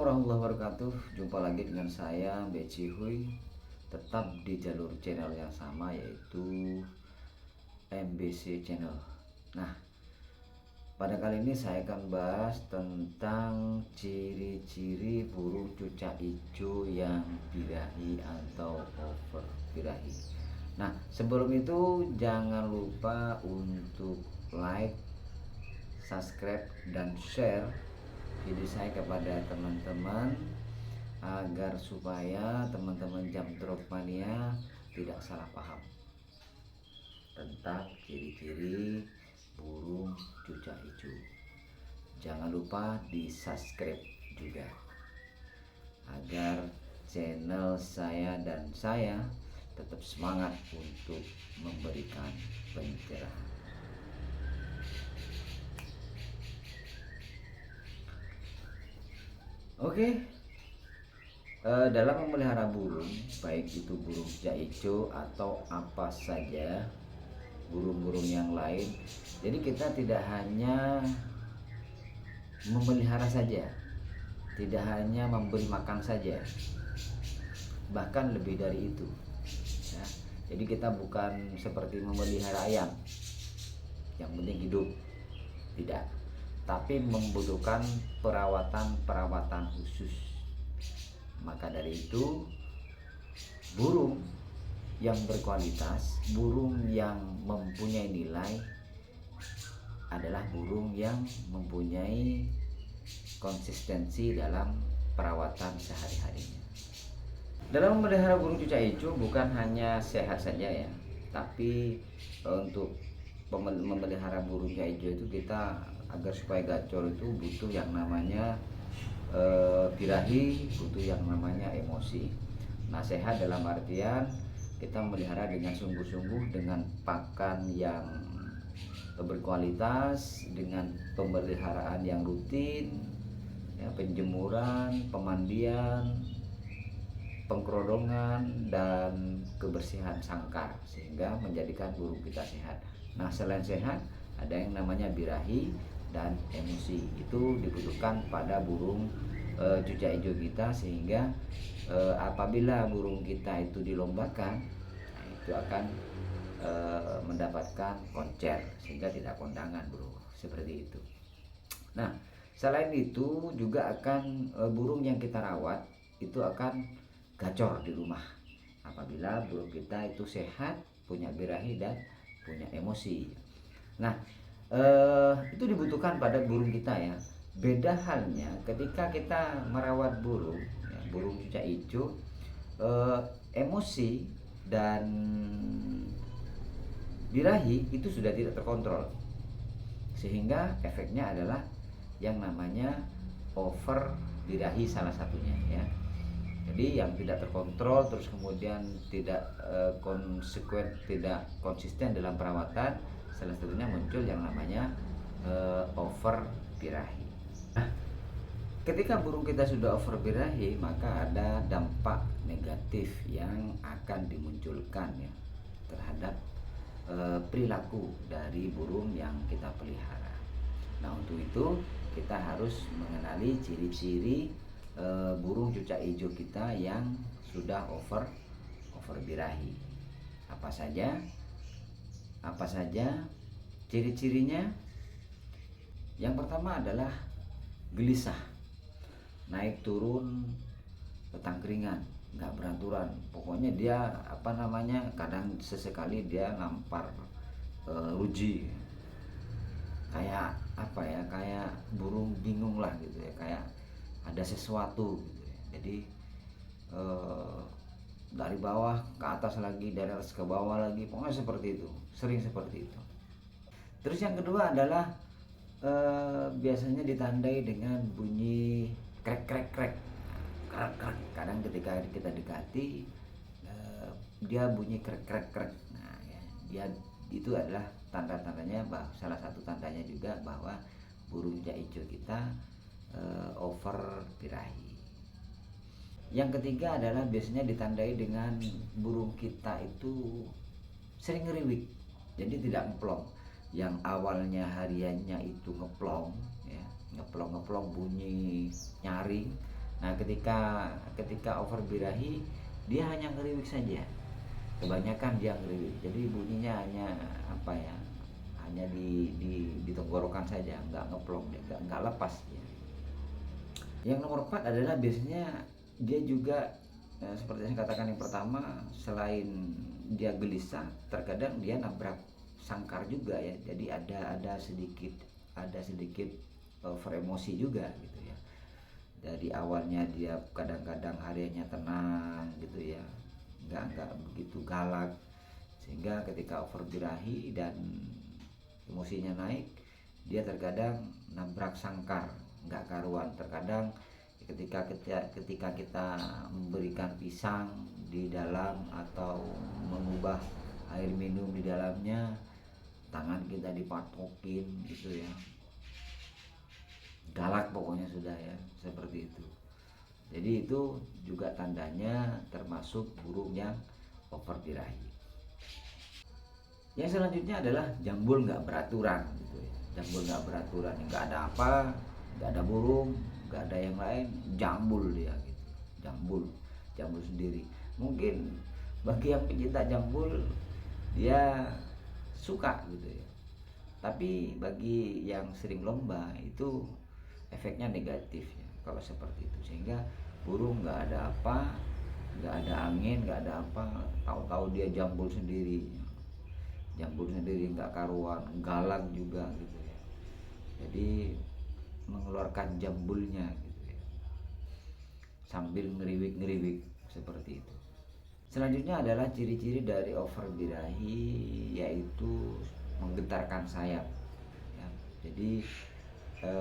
warahmatullahi wabarakatuh. Jumpa lagi dengan saya Beci Hui. Tetap di jalur channel yang sama, yaitu MBC Channel. Nah, pada kali ini saya akan bahas tentang ciri-ciri burung cucak hijau yang birahi atau over birahi. Nah, sebelum itu jangan lupa untuk like, subscribe, dan share video saya kepada teman-teman, agar supaya teman-teman Jamtrot Mania tidak salah paham tentang ciri-ciri burung cucak hijau. Jangan lupa di subscribe juga, agar channel saya dan saya tetap semangat untuk memberikan pencerahan. Oke, dalam memelihara burung, baik itu burung cucak hijau atau apa saja burung-burung yang lain, jadi kita tidak hanya memelihara saja, tidak hanya memberi makan saja, bahkan lebih dari itu ya. Jadi kita bukan seperti memelihara ayam yang penting hidup, tidak, tapi membutuhkan perawatan khusus. Maka dari itu, burung yang berkualitas, burung yang mempunyai nilai adalah burung yang mempunyai konsistensi dalam perawatan sehari-harinya. Dalam memelihara burung cucak hijau bukan hanya sehat saja ya, tapi untuk memelihara burung cucak hijau itu kita agar supaya gacor itu butuh yang namanya birahi, butuh yang namanya emosi. Nah, sehat dalam artian kita memelihara dengan sungguh-sungguh, dengan pakan yang berkualitas, dengan pemeliharaan yang rutin ya, penjemuran, pemandian, pengkerodongan, dan kebersihan sangkar, sehingga menjadikan burung kita sehat. Nah, selain sehat, ada yang namanya birahi dan emosi. Itu dibutuhkan pada burung cucak hijau kita, sehingga apabila burung kita itu dilombakan, itu akan mendapatkan koncer, sehingga tidak kondangan bro, seperti itu. Nah, selain itu juga akan burung yang kita rawat itu akan gacor di rumah apabila burung kita itu sehat, punya birahi dan punya emosi. Nah, itu dibutuhkan pada burung kita ya. Beda halnya ketika kita merawat burung ya, burung cucak hijau, emosi dan birahi itu sudah tidak terkontrol, sehingga efeknya adalah yang namanya over birahi salah satunya ya. Jadi yang tidak terkontrol, terus kemudian tidak konsekuen, tidak konsisten dalam perawatan, salah satunya muncul yang namanya over birahi. Nah, ketika burung kita sudah over birahi, maka ada dampak negatif yang akan dimunculkan ya terhadap perilaku dari burung yang kita pelihara. Nah, untuk itu kita harus mengenali ciri-ciri burung cucak hijau kita yang sudah over birahi. Apa saja ciri-cirinya? Yang pertama adalah gelisah, naik turun tangkringan, nggak beraturan. Pokoknya dia kadang sesekali dia ngampar ruji, kayak kayak burung bingung lah gitu ya, kayak ada sesuatu gitu ya. Jadi dari bawah ke atas lagi, dari atas ke bawah lagi, pokoknya seperti itu, sering seperti itu. Terus yang kedua adalah biasanya ditandai dengan bunyi krek krek krek. Kadang ketika kita dekati dia bunyi krek krek krek. Nah, ya, dia itu adalah tanda-tandanya, salah satu tandanya juga bahwa burung cucak hijau kita over birahi. Yang ketiga adalah biasanya ditandai dengan burung kita itu sering ngeriwik, jadi tidak ngeplong. Yang awalnya hariannya itu ngeplong ya, ngeplong bunyi nyaring, Nah, ketika over birahi, dia hanya ngeriwik saja. Kebanyakan dia ngeriwik. Jadi bunyinya hanya apa ya? Hanya di tenggorokan saja, nggak ngeplong, nggak lepas ya. Yang nomor 4 adalah biasanya dia juga seperti saya katakan yang pertama, selain dia gelisah, terkadang dia nabrak sangkar juga ya. Jadi ada sedikit beremosi juga gitu ya. Dari awalnya dia kadang-kadang harianya tenang gitu ya, nggak begitu galak, sehingga ketika over birahi dan emosinya naik, dia terkadang nabrak sangkar, nggak karuan. Terkadang ketika kita memberikan pisang di dalam atau mengubah air minum di dalamnya, tangan kita dipatokin gitu ya, galak pokoknya sudah ya, seperti itu. Jadi itu juga tandanya termasuk burung yang over birahi. Yang selanjutnya adalah jambul nggak beraturan gitu ya. Jambul nggak beraturan, nggak ada apa, nggak ada burung, nggak ada yang lain, jambul dia gitu. Jambul sendiri. Mungkin bagi yang pencinta jambul, dia suka gitu ya. Tapi bagi yang sering lomba itu efeknya negatif ya kalau seperti itu, sehingga burung nggak ada apa, nggak ada angin, nggak ada apa, tahu-tahu dia jambul sendiri nggak karuan, galak juga gitu ya. Jadi mengeluarkan jambulnya gitu ya, sambil ngeriwik seperti itu. Selanjutnya adalah ciri-ciri dari over birahi, yaitu menggetarkan sayap ya. Jadi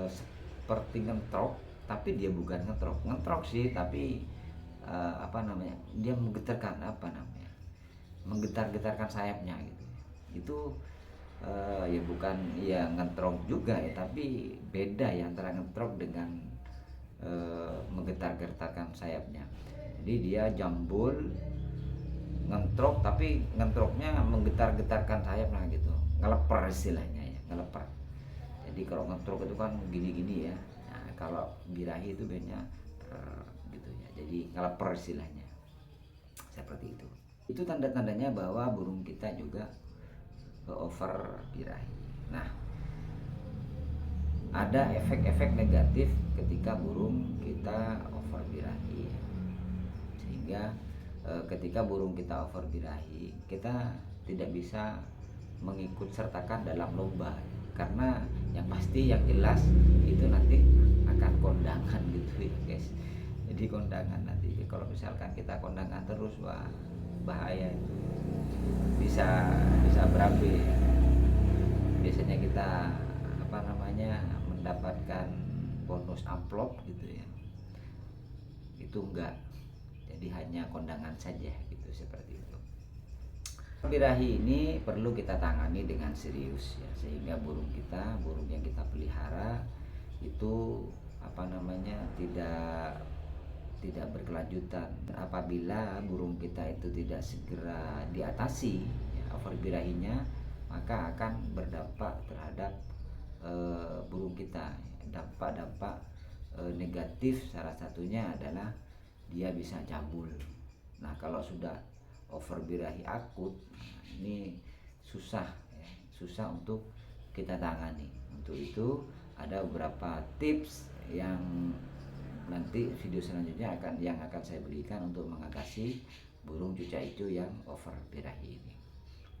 seperti ngentrok, tapi dia bukan ngentrok sih, tapi dia menggetarkan sayapnya gitu. Itu ya bukan ya ngentrok juga ya, tapi beda ya antara ngentrok dengan menggetarkan sayapnya. Jadi dia jambul ngentrok, tapi ngentroknya menggetarkan sayapnya gitu, ngeleper istilahnya ya, ngeleper. Jadi kalau ngentrok itu kan gini-gini ya. Nah, kalau birahi itu biasanya gitu ya. Jadi ngeleper istilahnya. Seperti itu. Itu tanda-tandanya bahwa burung kita juga over birahi. Nah, ada efek-efek negatif ketika burung kita over birahi. Sehingga ketika burung kita over birahi, kita tidak bisa mengikut sertakan dalam lomba, karena yang pasti yang jelas itu nanti akan kondangan gitu ya guys. Jadi kondangan nanti kalau misalkan kita kondangan terus, wah bahaya itu, bisa berabe. Biasanya kita mendapatkan bonus amplop gitu ya, itu enggak, jadi hanya kondangan saja gitu, seperti itu. Birahi ini perlu kita tangani dengan serius ya, sehingga burung yang kita pelihara itu tidak berkelanjutan. Apabila burung kita itu tidak segera diatasi ya, over birahinya, maka akan berdampak terhadap burung kita. Dampak-dampak negatif salah satunya adalah dia bisa jambul. Nah, kalau sudah over birahi akut, ini susah untuk kita tangani. Untuk itu ada beberapa tips yang nanti video selanjutnya akan saya berikan untuk mengatasi burung cucak hijau yang over birahi ini.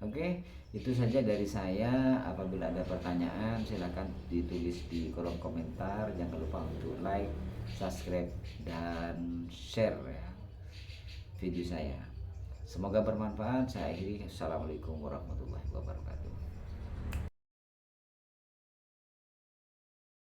Oke, itu saja dari saya. Apabila ada pertanyaan, silakan ditulis di kolom komentar. Jangan lupa untuk like, subscribe, dan share ya video saya. Semoga bermanfaat. Saya akhiri. Assalamualaikum warahmatullahi wabarakatuh.